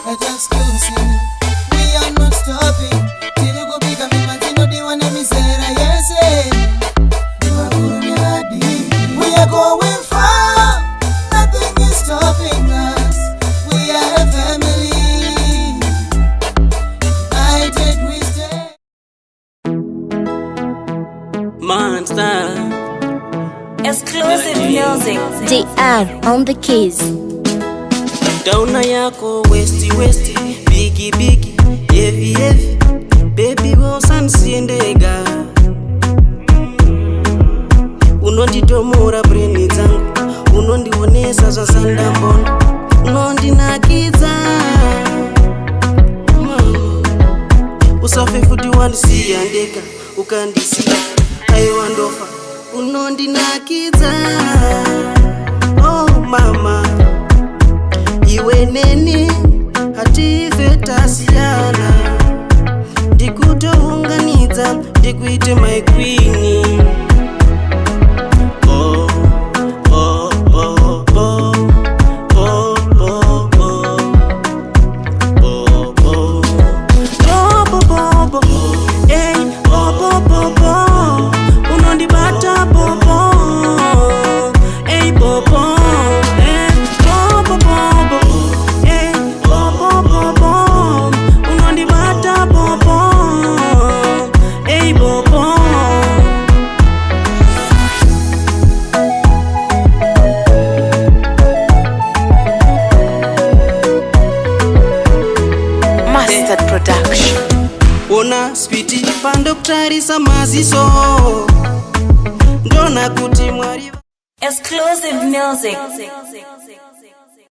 at exclusive. We are not stopping till you go big and make my tino di wana misera. Yes, we are going far. Nothing is stopping us. We are a family. United we stay. Monster. Exclusive music. JR on the keys. Downa yako westi westi, bigi bigi, heavy heavy. Baby wosan siendega. Unonditomora breni zangu, unondionesa za sanda mbona, unondinakidza. Usafe futi wandisiyandeka, ukandisiya aiwandofa, unondinakidza. Oh mama, iwe neni hatife tasiyana, ndikutounganidza ndikuite my queen. Production. Ona spiti pandoktari samaziso, ndona kuti mwari. Exclusive music.